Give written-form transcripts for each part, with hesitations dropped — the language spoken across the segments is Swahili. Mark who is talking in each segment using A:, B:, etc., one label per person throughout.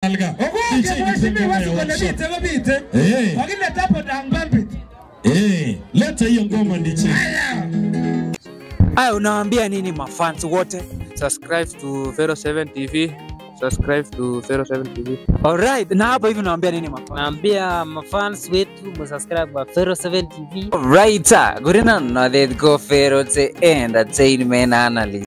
A: Alga. Leta hiyo ngoma DJ.
B: Haya, unawaambia nini mafans wote? Subscribe to 07 TV. Subscribe to 07 TV. Alright, na hapa hivi unawaambia nini mafans?
C: Naambia mafans wetu subscribe kwa 07 TV.
B: Alright, gurina na let go Fero to entertainment analyst.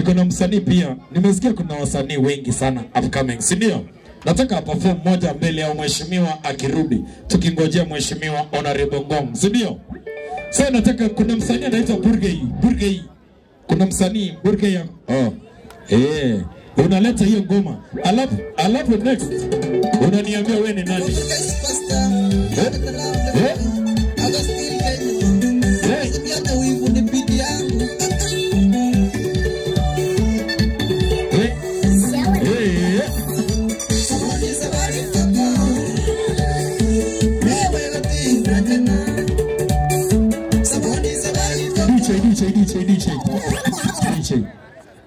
A: Kuna msanii pia, nimesikia kuna wasanii wengi sana upcoming, si ndio? Nataka perform moja mbele ya mheshimiwa akirudi, tukingojea mheshimiwa Honorable Ngong, si ndio? Sasa nataka, kuna msanii anaitwa Burgei. Kuna msanii Burgei. Unaleta hiyo ngoma. Alafu next unaniambia wewe ni nani?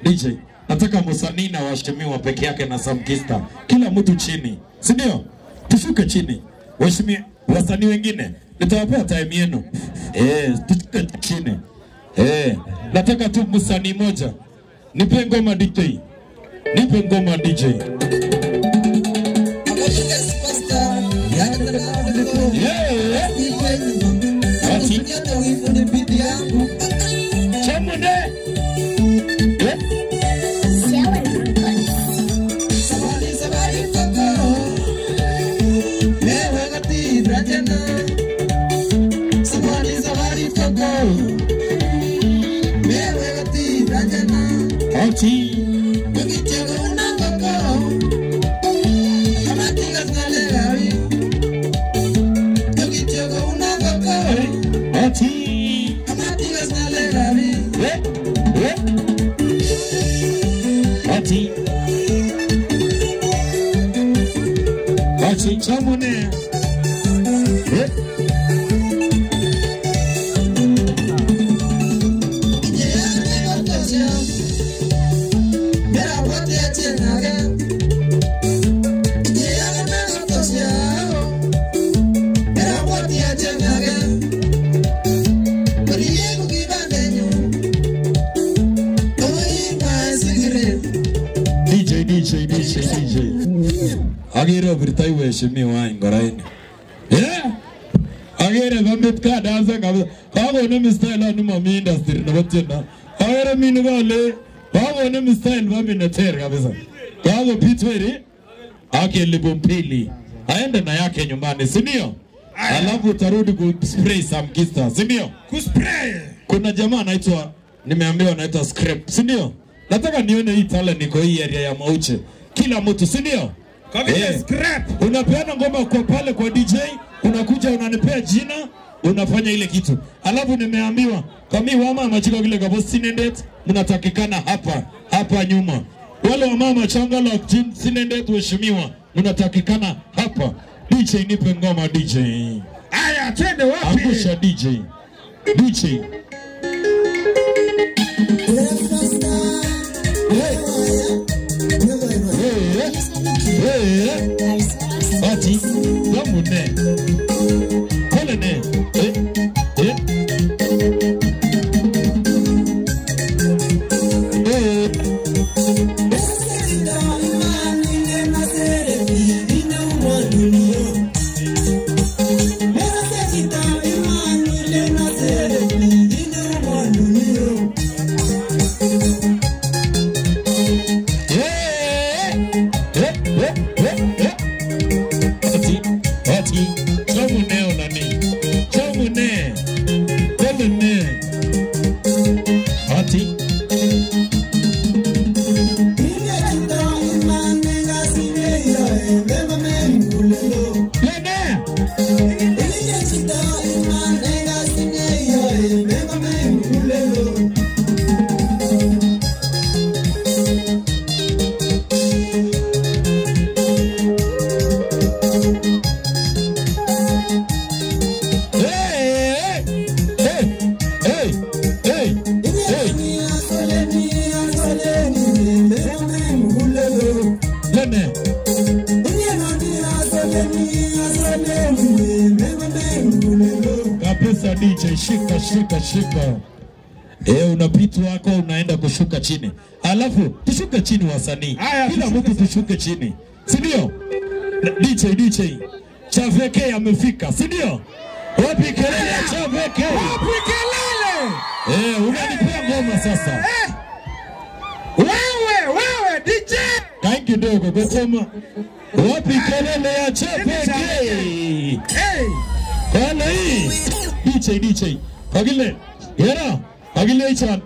A: DJ, nataka msanii na waheshimiwa peke yake na Samkista. Kila mtu chini, si ndio? Tushuke chini. Waheshimiwa, wasanii wengine nitawapea time yenu. Tushuke chini. Nataka tu msanii moja. Nipe ngoma DJ. Nipe ngoma DJ. Ati chamune. DJ. Agero birtai weshimi wa ingoraini. Agere bambit ka dansa kabisa. Bago ne mistyle anu mami industry na batenda. Agere minu gale. Bago ne mistyle bambi na ter kabisa. Bago pitweri. Ake libumpili. Aende na yake nyumbani, si ndio? Alafu utarudi kuspray samkista, si ndio? Kuspray. Kuna jamaa anaitwa nimeambiwa anaitwa Scrap, si ndio? Nataka nione hii talent niko hii area ya Mauche. Kila mtu, si ndio? Kabisa Scrap. Unapeana ngoma kwa pale kwa DJ, unakuja unanipea jina, unafanya ile kitu. Alafu nimeambiwa kama wama machiko kile kabo Sinendet mnatakikana hapa nyuma. Wale wa mama changa la Sinendet waheshimiwa mnatakikana hapa. DJ nipe ngoma DJ. Aya twende wapi? Angusha DJ. Ati zamune. Kolene. DJ shika. Unapitu wako unaenda kushuka chini. Alafu tushuke chini wasanii. Kila mtu tushuke chini. Si ndio? DJ Chaveke amefika, si ndio? Wapi kelele Chaveke? Wapi kelele? Unanipea ngoma sasa. Wewe DJ. Kaingi kidogo gotema. Wapi kelele ya Chaveke? Bana hii DJ Agile Yera Agile Ichan